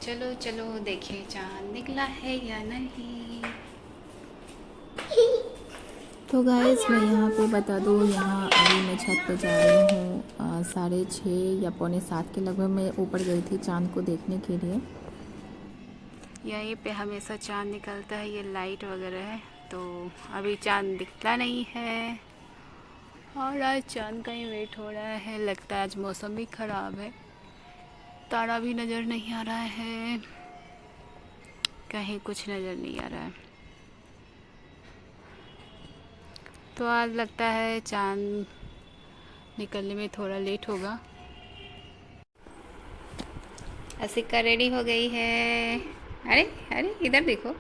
चलो चलो देखिए चांद निकला है या नहीं। तो गाइस मैं यहाँ पे बता दूँ, यहाँ अभी मैं छत पे जा रही हूँ। 6:30 या पौने 7 के लगभग मैं ऊपर गई थी चांद को देखने के लिए। यहीं पे हमेशा चांद निकलता है, ये लाइट वगैरह है। तो अभी चांद दिखता नहीं है और आज चांद का ही वेट हो रहा है। लगता है आज मौसम भी ख़राब है, तारा भी नज़र नहीं आ रहा है, कहीं कुछ नज़र नहीं आ रहा है। तो आज लगता है चांद निकलने में थोड़ा लेट होगा। असिका रेडी हो गई है। अरे अरे इधर देखो।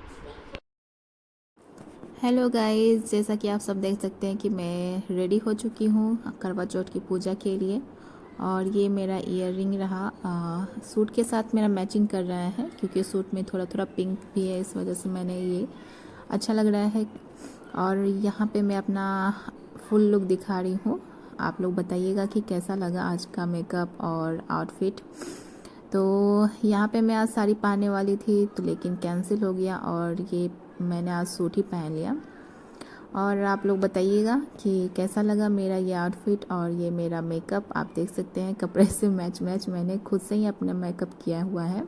हेलो गाइस, जैसा कि आप सब देख सकते हैं कि मैं रेडी हो चुकी हूँ करवा चौथ की पूजा के लिए। और ये मेरा ईयर रिंग रहा, सूट के साथ मेरा मैचिंग कर रहा है क्योंकि सूट में थोड़ा थोड़ा पिंक भी है, इस वजह से मैंने ये अच्छा लग रहा है। और यहाँ पे मैं अपना फुल लुक दिखा रही हूँ। आप लोग बताइएगा कि कैसा लगा आज का मेकअप और आउटफिट। तो यहाँ पे मैं आज साड़ी पहनने वाली थी तो लेकिन कैंसिल हो गया और ये मैंने आज सूट ही पहन लिया। और आप लोग बताइएगा कि कैसा लगा मेरा ये आउटफिट और ये मेरा मेकअप। आप देख सकते हैं कपड़े से मैच मैंने खुद से ही अपना मेकअप किया हुआ है।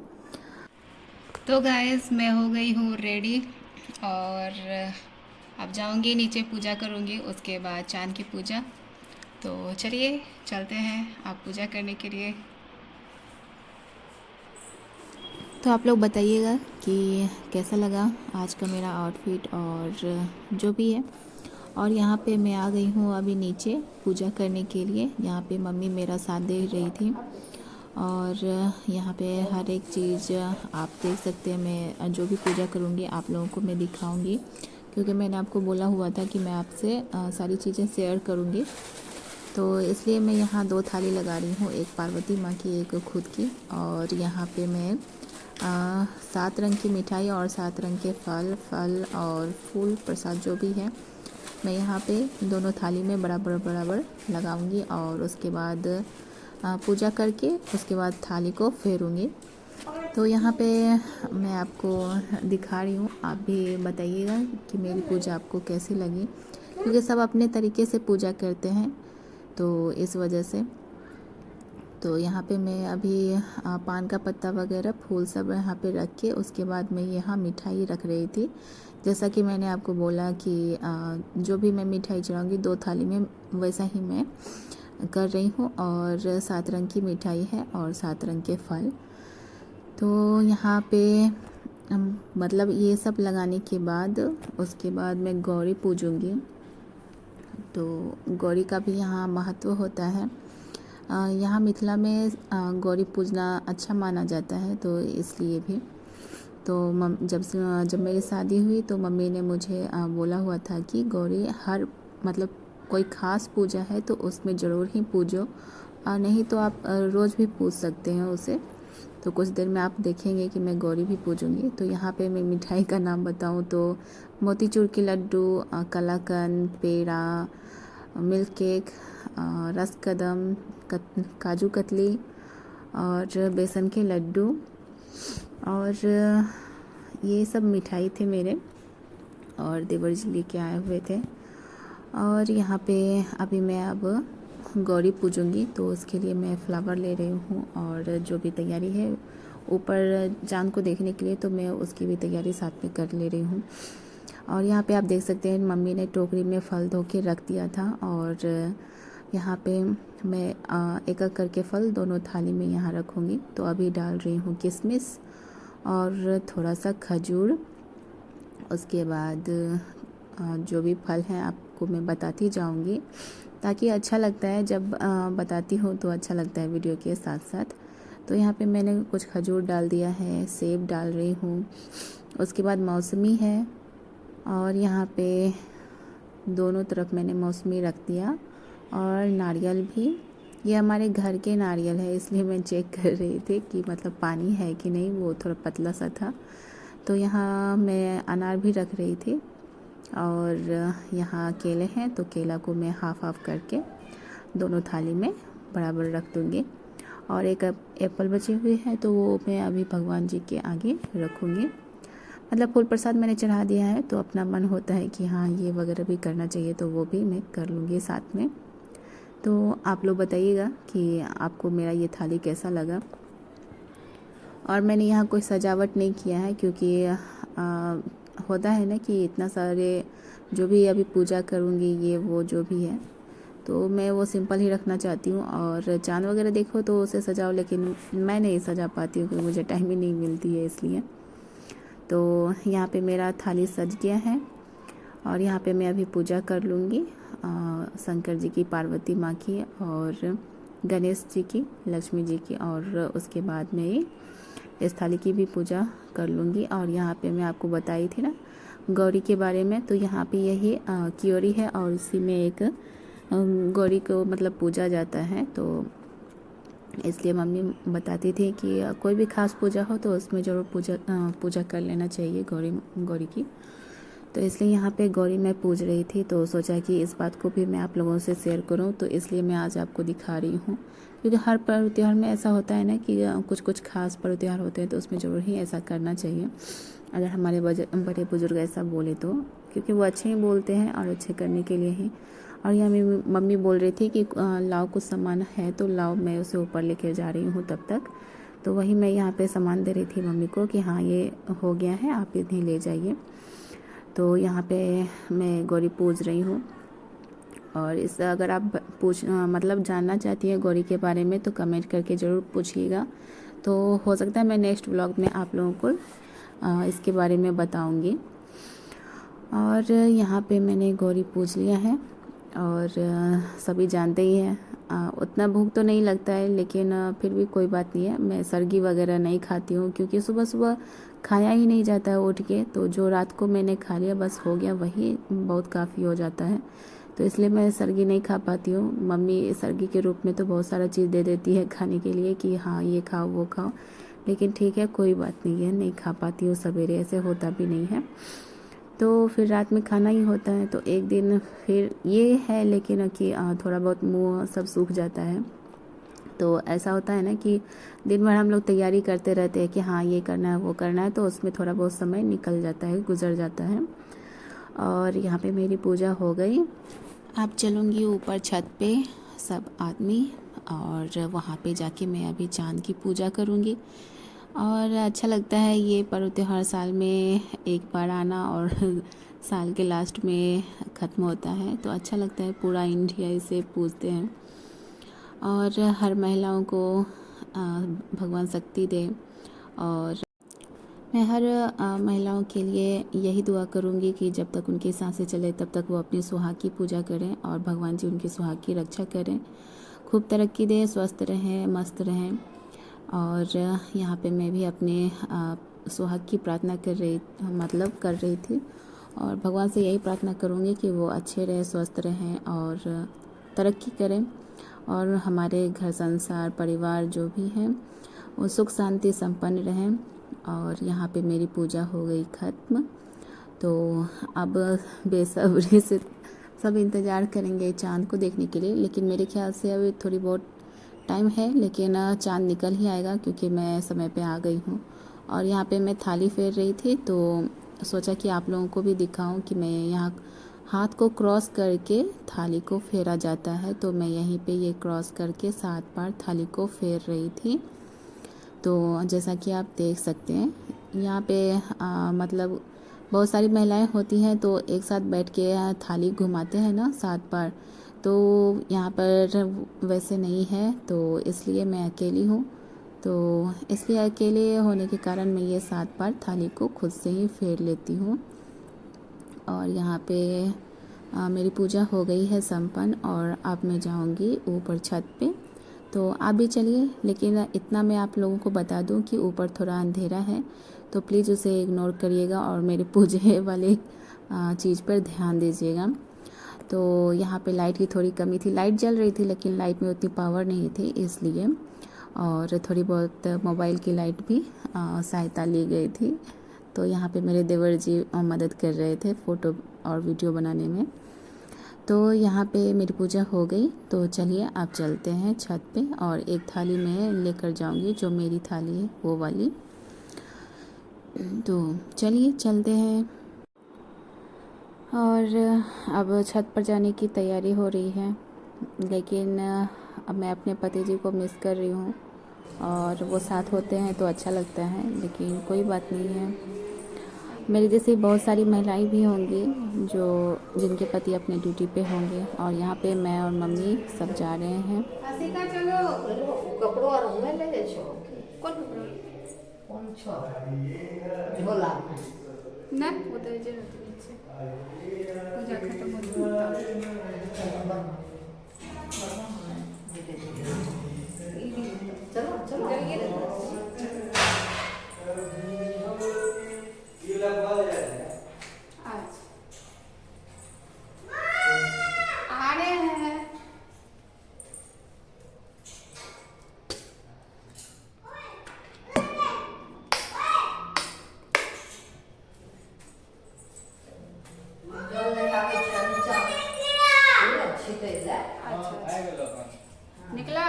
तो गाइस मैं हो गई हूँ रेडी और अब जाऊँगी नीचे, पूजा करूँगी, उसके बाद चांद की पूजा। तो चलिए चलते हैं आप पूजा करने के लिए। तो आप लोग बताइएगा कि कैसा लगा आज का मेरा आउटफिट और जो भी है। और यहाँ पे मैं आ गई हूँ अभी नीचे पूजा करने के लिए। यहाँ पे मम्मी मेरा साथ दे रही थी और यहाँ पे हर एक चीज़ आप देख सकते हैं। मैं जो भी पूजा करूँगी आप लोगों को मैं दिखाऊंगी क्योंकि मैंने आपको बोला हुआ था कि मैं आपसे सारी चीज़ें शेयर करूँगी। तो इसलिए मैं यहाँ 2 थाली लगा रही हूँ, एक पार्वती माँ की एक खुद की। और यहाँ पे मैं 7 रंग की मिठाई और 7 रंग के फल और फूल प्रसाद जो भी है मैं यहाँ पे दोनों थाली में बराबर बराबर लगाऊंगी। और उसके बाद पूजा करके उसके बाद थाली को फेरूंगी। तो यहाँ पे मैं आपको दिखा रही हूँ, आप भी बताइएगा कि मेरी पूजा आपको कैसी लगी क्योंकि सब अपने तरीके से पूजा करते हैं तो इस वजह से। तो यहाँ पे मैं अभी पान का पत्ता वगैरह फूल सब यहाँ पे रख के उसके बाद मैं यहाँ मिठाई रख रही थी। जैसा कि मैंने आपको बोला कि जो भी मैं मिठाई चढ़ाऊँगी 2 थाली में, वैसा ही मैं कर रही हूँ। और 7 रंग की मिठाई है और 7 रंग के फल। तो यहाँ पे मतलब ये सब लगाने के बाद उसके बाद मैं गौरी पूजूँगी। तो गौरी का भी यहाँ महत्व होता है। यहाँ मिथिला में गौरी पूजना अच्छा माना जाता है तो इसलिए भी। तो जब मेरी शादी हुई तो मम्मी ने मुझे बोला हुआ था कि गौरी हर मतलब कोई ख़ास पूजा है तो उसमें ज़रूर ही पूजो, नहीं तो आप रोज़ भी पूज सकते हैं उसे। तो कुछ देर में आप देखेंगे कि मैं गौरी भी पूजूंगी। तो यहाँ पे मैं मिठाई का नाम बताऊँ तो मोतीचूर के लड्डू, कलाकंद, पेड़ा, मिल्क केक, रस कदम, काजू कतली और बेसन के लड्डू और ये सब मिठाई थे मेरे और देवर जी लेके आए हुए थे। और यहाँ पे अभी मैं अब गौरी पूजूंगी तो उसके लिए मैं फ्लावर ले रही हूँ और जो भी तैयारी है ऊपर चांद को देखने के लिए तो मैं उसकी भी तैयारी साथ में कर ले रही हूँ। और यहाँ पे आप देख सकते हैं मम्मी ने टोकरी में फल धो के रख दिया था और यहाँ पे मैं एक एक करके फल दोनों थाली में यहाँ रखूँगी। तो अभी डाल रही हूँ किशमिश और थोड़ा सा खजूर। उसके बाद जो भी फल हैं आपको मैं बताती जाऊँगी ताकि अच्छा लगता है जब बताती हूँ तो अच्छा लगता है वीडियो के साथ साथ। तो यहाँ पे मैंने कुछ खजूर डाल दिया है, सेब डाल रही हूँ, उसके बाद मौसमी है और यहाँ पे दोनों तरफ मैंने मौसमी रख दिया और नारियल भी। ये हमारे घर के नारियल है इसलिए मैं चेक कर रही थी कि मतलब पानी है कि नहीं, वो थोड़ा पतला सा था। तो यहाँ मैं अनार भी रख रही थी और यहाँ केले हैं तो केला को मैं हाफ हाफ करके दोनों थाली में बराबर रख दूँगी। और एक एप्पल बची हुई है, तो वो मैं अभी भगवान जी के आगे रखूँगी। मतलब फूल प्रसाद मैंने चढ़ा दिया है, तो अपना मन होता है कि हाँ ये वगैरह भी करना चाहिए, तो वो भी मैं कर लूँगी साथ में। तो आप लोग बताइएगा कि आपको मेरा ये थाली कैसा लगा। और मैंने यहाँ कोई सजावट नहीं किया है, क्योंकि होता है ना कि इतना सारे जो भी अभी पूजा करूँगी ये वो जो भी है, तो मैं वो सिंपल ही रखना चाहती हूँ। और चाँद वगैरह देखो तो उसे सजाओ, लेकिन मैं नहीं सजा पाती हूँ क्योंकि मुझे टाइम ही नहीं मिलती है इसलिए। तो यहाँ पे मेरा थाली सज गया है और यहाँ पे मैं अभी पूजा कर लूँगी शंकर जी की, पार्वती माँ की और गणेश जी की, लक्ष्मी जी की, और उसके बाद में इस थाली की भी पूजा कर लूँगी। और यहाँ पे मैं आपको बताई थी ना गौरी के बारे में, तो यहाँ पे यही क्योरी है और इसी में एक गौरी को मतलब पूजा जाता है। तो इसलिए मम्मी बताती थी कि कोई भी खास पूजा हो तो उसमें ज़रूर पूजा कर लेना चाहिए गौरी की। तो इसलिए यहाँ पे गौरी मैं पूज रही थी, तो सोचा कि इस बात को भी मैं आप लोगों से शेयर करूँ, तो इसलिए मैं आज आपको दिखा रही हूँ। क्योंकि हर पर्व त्यौहार में ऐसा होता है ना कि कुछ कुछ खास पर्व त्यौहार होते हैं, तो उसमें ज़रूर ही ऐसा करना चाहिए, अगर हमारे बड़े बुजुर्ग ऐसा बोले तो, क्योंकि वो अच्छे ही बोलते हैं और अच्छे करने के लिए ही। और यहाँ मेरी मम्मी बोल रही थी कि लाओ कुछ सामान है तो लाओ, मैं उसे ऊपर लेकर जा रही हूँ तब तक। तो वही मैं यहाँ पे सामान दे रही थी मम्मी को कि हाँ ये हो गया है, आप इन्हें ले जाइए। तो यहाँ पे मैं गौरी पूज रही हूँ। और इस अगर आप मतलब जानना चाहती हैं गौरी के बारे में तो कमेंट करके ज़रूर पूछिएगा। तो हो सकता है मैं नेक्स्ट व्लॉग में आप लोगों को इसके बारे में बताऊँगी। और यहाँ पे मैंने गौरी पूज लिया है और सभी जानते ही हैं उतना भूख तो नहीं लगता है, लेकिन फिर भी कोई बात नहीं है। मैं सरगी वगैरह नहीं खाती हूँ क्योंकि सुबह सुबह खाया ही नहीं जाता है उठ के, तो जो रात को मैंने खा लिया बस हो गया, वही बहुत काफ़ी हो जाता है। तो इसलिए मैं सरगी नहीं खा पाती हूँ। मम्मी सरगी के रूप में तो बहुत सारा चीज़ दे देती है खाने के लिए कि हाँ ये खाओ वो खाओ, लेकिन ठीक है कोई बात नहीं है, नहीं खा पाती हूँ सवेरे, ऐसे होता भी नहीं है। तो फिर रात में खाना ही होता है, तो एक दिन फिर ये है लेकिन कि थोड़ा बहुत मुंह सब सूख जाता है। तो ऐसा होता है ना कि दिन भर हम लोग तैयारी करते रहते हैं कि हाँ ये करना है वो करना है, तो उसमें थोड़ा बहुत समय निकल जाता है, गुजर जाता है। और यहाँ पे मेरी पूजा हो गई। अब चलूँगी ऊपर छत पे सब आदमी, और वहाँ पे जाके मैं अभी चाँद की पूजा करूँगी। और अच्छा लगता है ये पर्व त्योहार साल में एक बार आना और साल के लास्ट में ख़त्म होता है, तो अच्छा लगता है। पूरा इंडिया इसे पूजते हैं और हर महिलाओं को भगवान शक्ति दे। और मैं हर महिलाओं के लिए यही दुआ करूँगी कि जब तक उनकी सांसें चले तब तक वो अपनी सुहाग की पूजा करें और भगवान जी उनकी सुहाग की रक्षा करें, खूब तरक्की दें, स्वस्थ रहें, मस्त रहें। और यहाँ पे मैं भी अपने सुहाग की प्रार्थना कर रही थी, और भगवान से यही प्रार्थना करूँगी कि वो अच्छे रहें, स्वस्थ रहें और तरक्की करें, और हमारे घर संसार परिवार जो भी हैं वो सुख शांति संपन्न रहें। और यहाँ पे मेरी पूजा हो गई ख़त्म, तो अब बेसब्री से सब इंतज़ार करेंगे चाँद को देखने के लिए। लेकिन मेरे ख्याल से अभी थोड़ी बहुत टाइम है, लेकिन चाँद निकल ही आएगा क्योंकि मैं समय पे आ गई हूँ। और यहाँ पे मैं थाली फेर रही थी, तो सोचा कि आप लोगों को भी दिखाऊं कि मैं यहाँ हाथ को क्रॉस करके थाली को फेरा जाता है, तो मैं यहीं पे ये क्रॉस करके 7 बार थाली को फेर रही थी। तो जैसा कि आप देख सकते हैं यहाँ पे मतलब बहुत सारी महिलाएं होती हैं, तो एक साथ बैठ के थाली घुमाते हैं ना 7 बार, तो यहाँ पर वैसे नहीं है, तो इसलिए मैं अकेली हूँ। तो इसलिए अकेले होने के कारण मैं ये 7 बार थाली को खुद से ही फेर लेती हूँ। और यहाँ पे मेरी पूजा हो गई है संपन्न, और अब मैं जाऊँगी ऊपर छत पे। तो आप भी चलिए, लेकिन इतना मैं आप लोगों को बता दूं कि ऊपर थोड़ा अंधेरा है, तो प्लीज़ उसे इग्नोर करिएगा और मेरे पूजे वाले चीज़ पर ध्यान दीजिएगा। तो यहाँ पे लाइट की थोड़ी कमी थी, लाइट जल रही थी लेकिन लाइट में उतनी पावर नहीं थी इसलिए, और थोड़ी बहुत मोबाइल की लाइट भी सहायता ली गई थी। तो यहाँ पे मेरे देवर जी मदद कर रहे थे फ़ोटो और वीडियो बनाने में। तो यहाँ पे मेरी पूजा हो गई, तो चलिए आप चलते हैं छत पे और एक थाली में लेकर जाऊँगी, जो मेरी थाली है वो वाली। तो चलिए चलते हैं। और अब छत पर जाने की तैयारी हो रही है, लेकिन अब मैं अपने पति जी को मिस कर रही हूँ और वो साथ होते हैं तो अच्छा लगता है, लेकिन कोई बात नहीं है। मेरी जैसी बहुत सारी महिलाएं भी होंगी जो जिनके पति अपने ड्यूटी पे होंगे, और यहाँ पे मैं और मम्मी सब जा रहे हैं। ना उधर जे रहते नीचे पूजा खत्म होता चलो चलो आज आ रहे हैं। निकला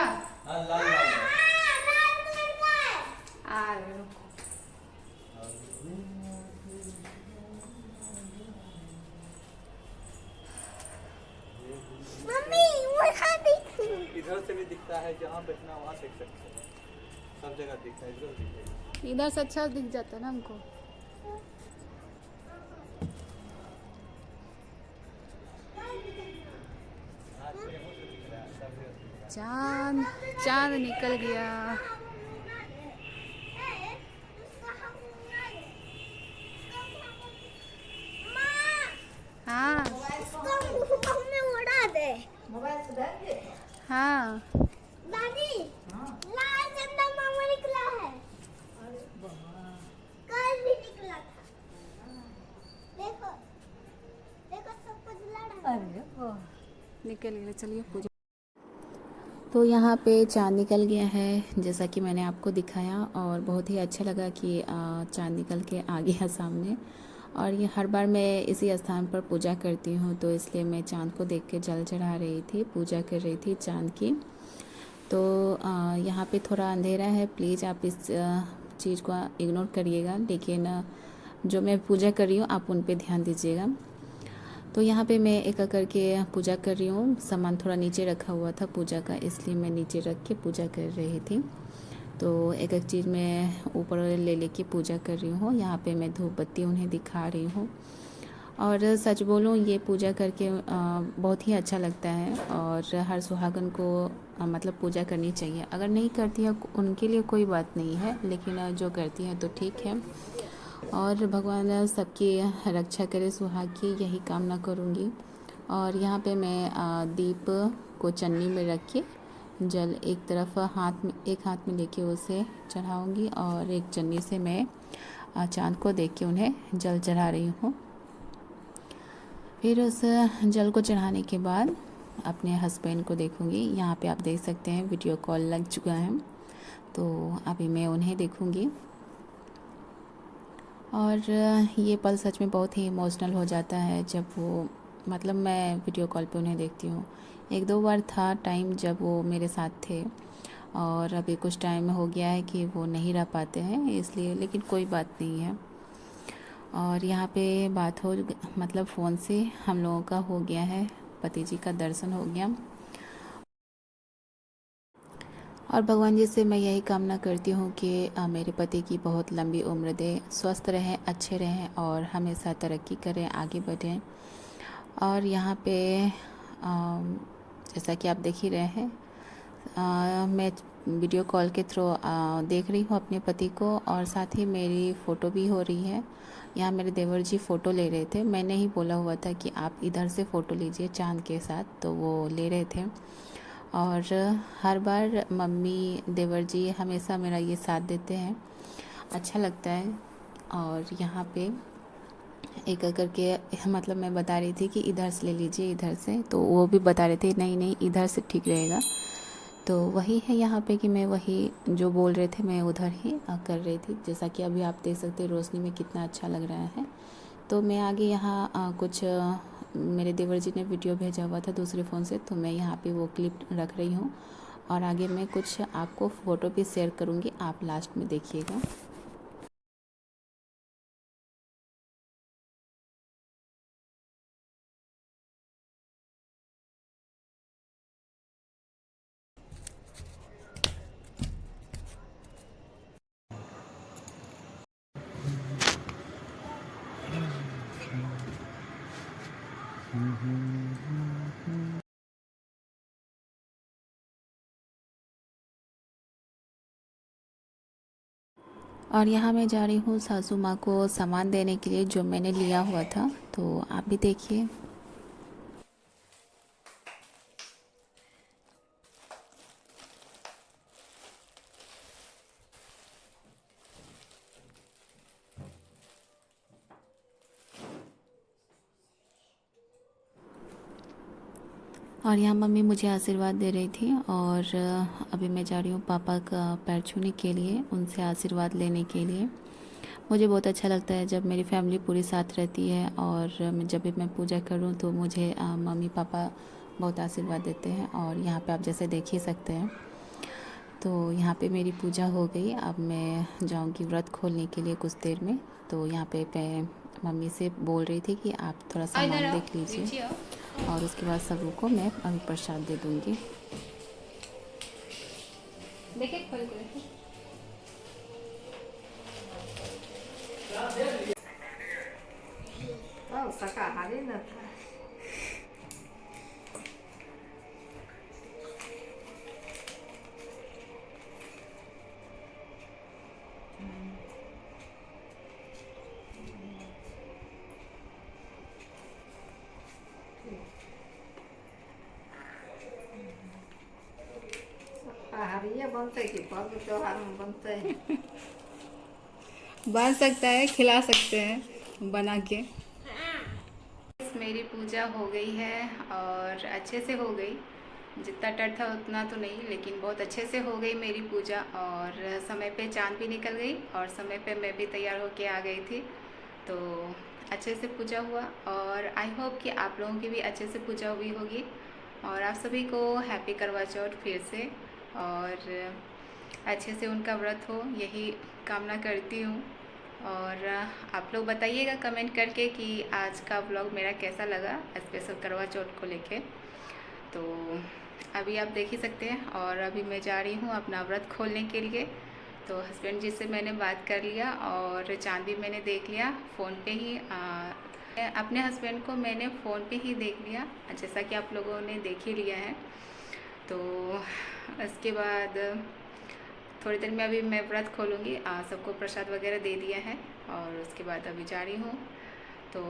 आ रहे रुको। मम्मी वो कहाँ दिखी? इधर से भी दिखता है, जहाँ बैठना वहाँ देख सकते हैं, सब जगह दिखता है, इधर दिखेगा। इधर से अच्छा दिख जाता है ना हमको। चांद चांद निकल गया। हाँ इसको मुंह में उड़ा दे। हाँ दादी लाल चंदा मामा निकला है, कल भी निकला था। देखो देखो सब कुछ लड़ा है। निकल गया। चलिए पूजा। तो यहाँ पे चाँद निकल गया है, जैसा कि मैंने आपको दिखाया, और बहुत ही अच्छा लगा कि चाँद निकल के आ गया सामने। और ये हर बार मैं इसी स्थान पर पूजा करती हूँ, तो इसलिए मैं चाँद को देख के जल चढ़ा रही थी, पूजा कर रही थी चाँद की। तो यहाँ पे थोड़ा अंधेरा है, प्लीज़ आप इस चीज़ को इग्नोर करिएगा, लेकिन जो मैं पूजा कर रही हूँ आप उन पे ध्यान दीजिएगा। तो यहाँ पे मैं एक करके पूजा कर रही हूँ। सामान थोड़ा नीचे रखा हुआ था पूजा का, इसलिए मैं नीचे रख के पूजा कर रही थी। तो एक एक चीज़ मैं ऊपर ले लेके पूजा कर रही हूँ। यहाँ पे मैं धूप बत्ती उन्हें दिखा रही हूँ। और सच बोलूँ, ये पूजा करके बहुत ही अच्छा लगता है, और हर सुहागन को मतलब पूजा करनी चाहिए। अगर नहीं करती है उनके लिए कोई बात नहीं है, लेकिन जो करती हैं तो ठीक है। और भगवान सबकी रक्षा करे, सुहाग की यही कामना करूँगी। और यहाँ पे मैं दीप को चन्नी में रख के जल एक तरफ एक हाथ में लेके उसे चढ़ाऊँगी, और एक चन्नी से मैं चाँद को देख के उन्हें जल चढ़ा रही हूँ। फिर उस जल को चढ़ाने के बाद अपने हस्बैंड को देखूँगी। यहाँ पे आप देख सकते हैं वीडियो कॉल लग चुका है, तो अभी मैं उन्हें देखूँगी। और ये पल सच में बहुत ही इमोशनल हो जाता है जब वो मतलब मैं वीडियो कॉल पे उन्हें देखती हूँ। एक दो बार था टाइम जब वो मेरे साथ थे, और अभी कुछ टाइम हो गया है कि वो नहीं रह पाते हैं, इसलिए, लेकिन कोई बात नहीं है। और यहाँ पे बात हो मतलब फ़ोन से हम लोगों का हो गया है, पति जी का दर्शन हो गया। और भगवान जी से मैं यही कामना करती हूँ कि मेरे पति की बहुत लंबी उम्र दे, स्वस्थ रहें, अच्छे रहें और हमेशा तरक्की करें, आगे बढ़ें। और यहाँ पे जैसा कि आप देख ही रहे हैं, मैं वीडियो कॉल के थ्रू देख रही हूँ अपने पति को, और साथ ही मेरी फ़ोटो भी हो रही है। यहाँ मेरे देवर जी फ़ोटो ले रहे थे, मैंने ही बोला हुआ था कि आप इधर से फ़ोटो लीजिए चाँद के साथ, तो वो ले रहे थे। और हर बार मम्मी देवर जी हमेशा मेरा ये साथ देते हैं, अच्छा लगता है। और यहाँ पे एक करके मतलब मैं बता रही थी कि इधर से ले लीजिए, इधर से, तो वो भी बता रहे थे नहीं नहीं इधर से ठीक रहेगा। तो वही है यहाँ पे कि मैं वही जो बोल रहे थे मैं उधर ही कर रही थी। जैसा कि अभी आप देख सकते हैं रोशनी में कितना अच्छा लग रहा है। तो मैं आगे यहाँ कुछ मेरे देवर जी ने वीडियो भेजा हुआ था दूसरे फ़ोन से, तो मैं यहाँ पे वो क्लिप रख रही हूँ। और आगे मैं कुछ आपको फ़ोटो भी शेयर करूँगी, आप लास्ट में देखिएगा। और यहाँ मैं जा रही हूँ सासू माँ को सामान देने के लिए जो मैंने लिया हुआ था, तो आप भी देखिए। और यहाँ मम्मी मुझे आशीर्वाद दे रही थी, और अभी मैं जा रही हूँ पापा का पैर छूने के लिए, उनसे आशीर्वाद लेने के लिए। मुझे बहुत अच्छा लगता है जब मेरी फैमिली पूरी साथ रहती है, और जब भी मैं पूजा करूँ तो मुझे मम्मी पापा बहुत आशीर्वाद देते हैं। और यहाँ पे आप जैसे देख ही सकते हैं। तो यहाँ पे मेरी पूजा हो गई, अब मैं जाऊँगी व्रत खोलने के लिए कुछ देर में। तो यहाँ पे मैं मम्मी से बोल रही थी कि आप थोड़ा सामान देख लीजिए, और उसके बाद सबों को मैं अभी प्रसाद दे दूँगी। देखिए खोल के देखिए। शाकाहारी न था। शाकाहारी बनते कि पर्व त्योहार में बनते। बन सकता है, खिला सकते हैं बना के। मेरी पूजा हो गई है और अच्छे से हो गई। जितना डर था उतना तो नहीं, लेकिन बहुत अच्छे से हो गई मेरी पूजा। और समय पे चाँद भी निकल गई और समय पे मैं भी तैयार होके आ गई थी। तो अच्छे से पूजा हुआ, और आई होप कि आप लोगों की भी अच्छे से पूजा हुई होगी। और आप सभी को हैप्पी करवा चौथ फिर से, और अच्छे से उनका व्रत हो, यही कामना करती हूँ। और आप लोग बताइएगा कमेंट करके कि आज का व्लॉग मेरा कैसा लगा स्पेशल करवा चौथ को लेके। तो अभी आप देख ही सकते हैं, और अभी मैं जा रही हूँ अपना व्रत खोलने के लिए। तो हस्बैंड जी से मैंने बात कर लिया, और चाँद भी मैंने देख लिया फ़ोन पे ही। अपने हस्बैंड को मैंने फ़ोन पे ही देख लिया, जैसा कि आप लोगों ने देख ही लिया है। तो इसके बाद थोड़ी देर में अभी मैं व्रत खोलूँगी, सबको प्रसाद वगैरह दे दिया है, और उसके बाद अभी जा रही हूँ। तो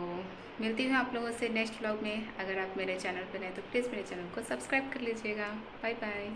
मिलती हूँ आप लोगों से नेक्स्ट व्लॉग में। अगर आप मेरे चैनल पर नए तो प्लीज़ मेरे चैनल को सब्सक्राइब कर लीजिएगा। Bye bye.